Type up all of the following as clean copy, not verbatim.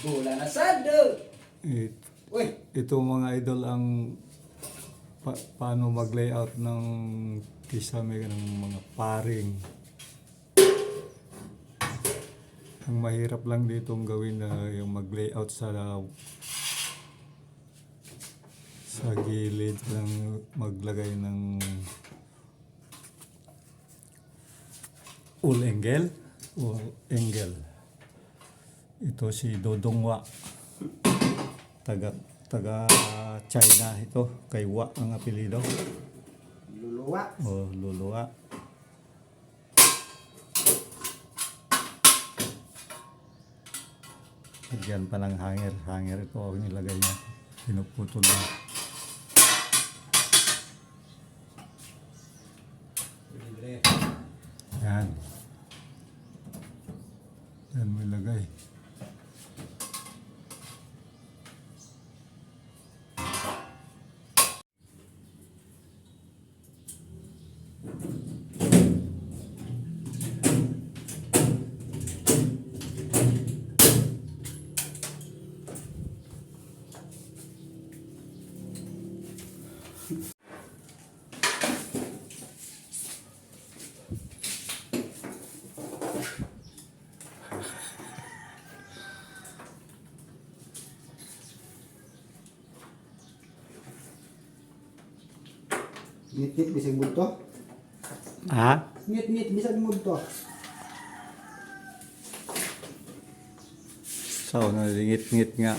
Bola na sado. It, Uy, ito mga idol ang paano mag-layout ng kisame ng mga paring. Ang mahirap lang ditong gawin na yung mag-layout sa gilid ng maglagay ng angle. Ito si Dodongwa. Taga China ito. Kay Wa ang apelido. luluwa. O Luluwa. Lagyan pa ng hanger. Hanger ito ang nilagay niya. Pinuputol na. Yan. Yan mo ilagay. Ngit-ngit bisag multo. Ha? Ngit-ngit bisag multo. So, nalingit-ngit nga.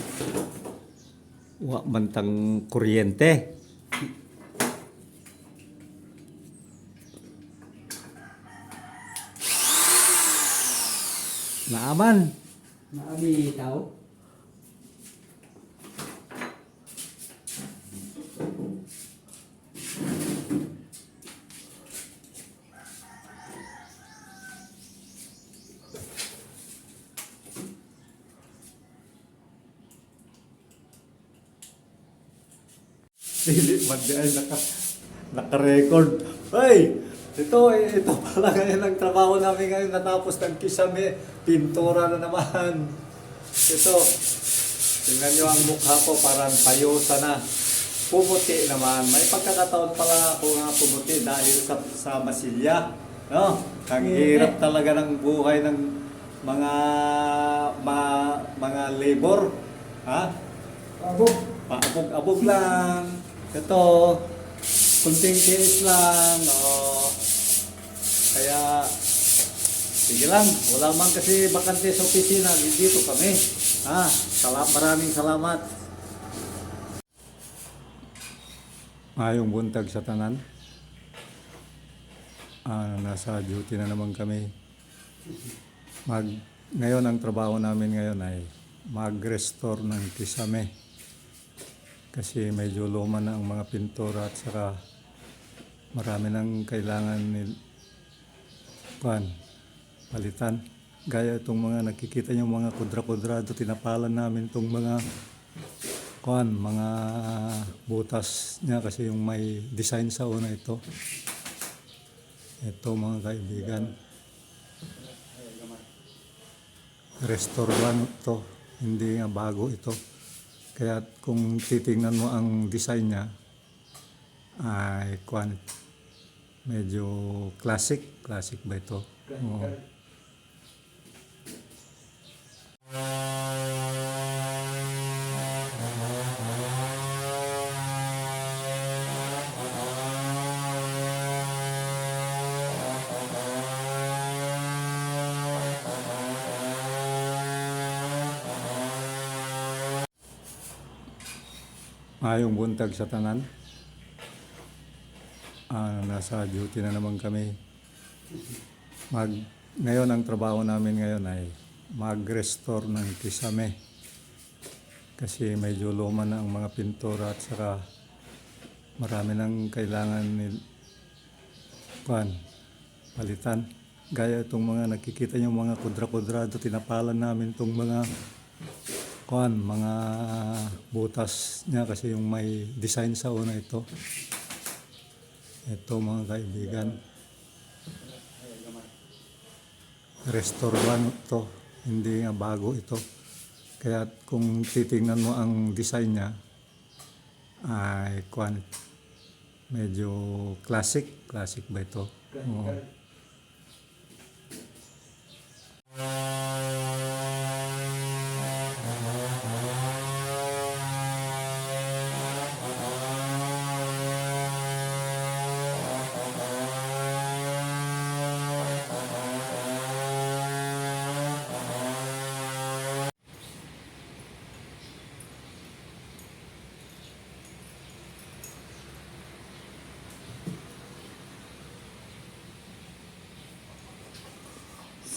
Wa mantang kuryente. Naaman. Naabitaw. Dili man di ay naka-record. Hey! Ito pala ngayon ang trabaho namin ngayon natapos ng kisame. Pintura na naman. Ito. Tingnan nyo ang mukha ko parang payosa na. Pumuti naman. May pagkakataon pala ako nga pumuti dahil sa masilya. No? Ang hirap talaga ng buhay ng mga labor. Ha? Abo. Paabog-abog lang. Ito, kunting tiis lang. Kaya, sige lang. Wala man kasi bakante sa opisina. Dito kami. Maraming salamat. Ayong buntag sa tanan. Nasa duty na naman kami. Ngayon ang trabaho namin ngayon ay mag-restore ng kisame. Kasi medyo luma na ang mga pintura at saka marami nang kailangan palitan. Gaya itong mga nakikita nyo mga kudra-kudrado, tinapalan namin itong mga mga butas niya kasi yung may design sa una ito. Ito mga kaibigan. Restore lang ito, hindi nga bago ito. Kaya kung titingnan mo ang design niya, ay medyo classic ba ito? Oo. Ayong buntag sa tanan. Nasa duty na naman kami. Ngayon ang trabaho namin ngayon ay mag-restore ng kisame. Kasi medyo luma na ang mga pintura at saka marami nang kailangan palitan. Gaya itong mga nakikita nyo mga kudra-kudrado, tinapalan namin itong mga butas niya kasi yung may design sa una ito. Ito mga kaibigan. Restore lang ito, hindi nga bago ito. Kaya kung titingnan mo ang design niya, ay medyo classic. Classic ba ito? Oo.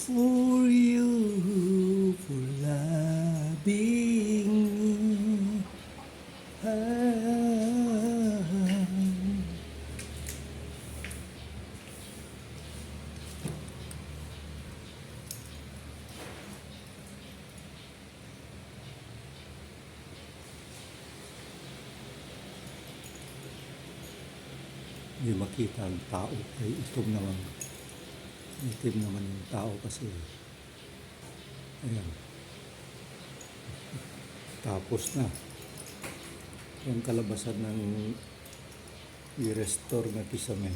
For you, for loving me. Hindi makita ang tao. Ay, itim naman. Itim naman yung tao kasi. Ayan. Tapos na. Yung kalabasan ng i-restore na kisame.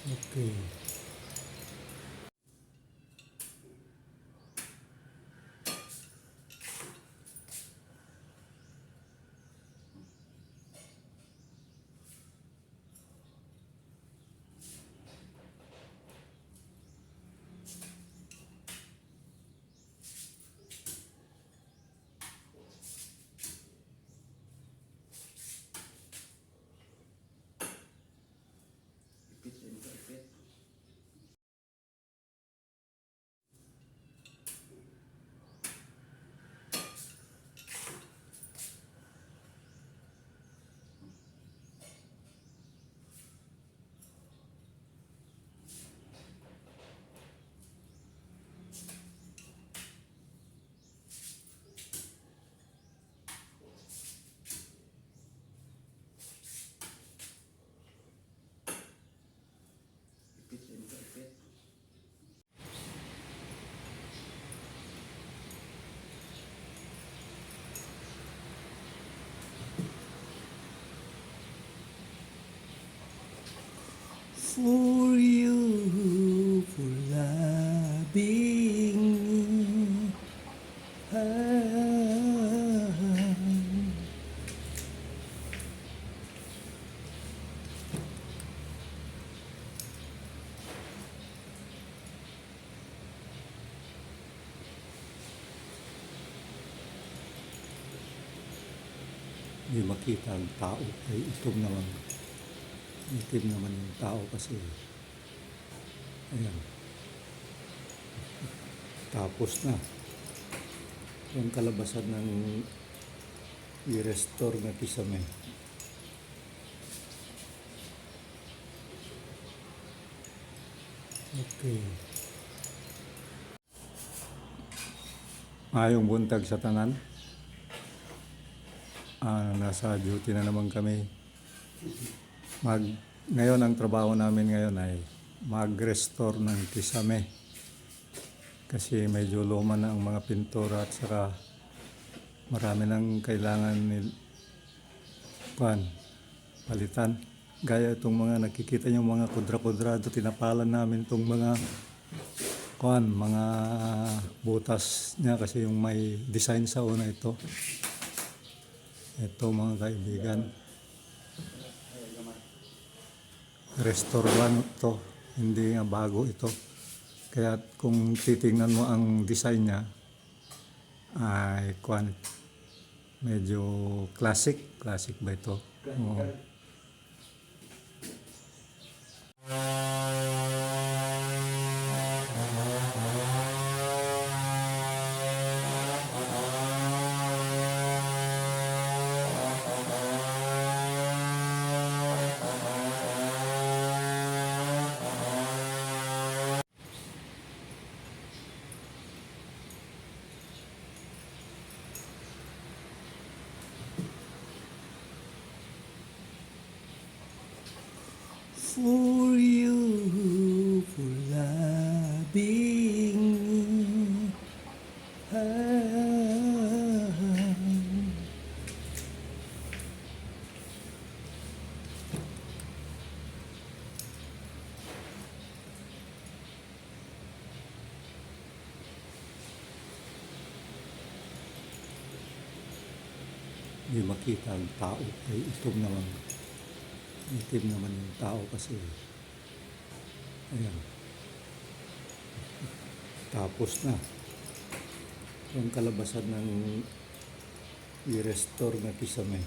Okay. For you, for loving me. Hindi makita ang tao. Ay, itim naman. Itim naman yung tao kasi. Ayan. Tapos na. Yung kalabasan ng i-restore na kisame. Okay. Mayong buntag sa tanan. Nasa duty na naman kami. Ngayon ang trabaho namin ngayon ay mag-restore ng kisame. Kasi medyo luma na ang mga pintura at saka marami nang kailangan palitan. Gaya itong mga nakikita nyo mga kudra-kudrado, tinapalan namin itong mga mga butas niya kasi yung may design sa una ito. Ito mga kaibigan. Restore lang ito, hindi nga bago ito. Kaya kung titingnan mo ang design niya, ay medyo classic. Classic ba ito? Oo. For you, for love. hindi makita ang tao. Ay, itim naman yung tao kasi. Ayan. Tapos na. Yung kalabasan ng i-restore na kisame.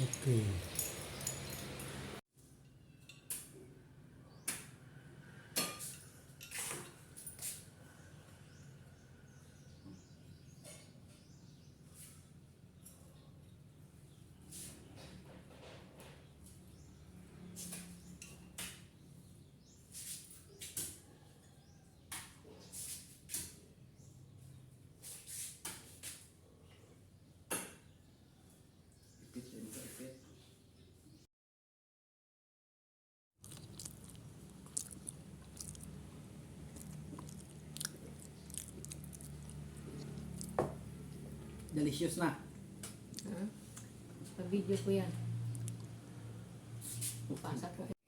Okay. Delicious na. Pag-video ko yan. Pasok ko.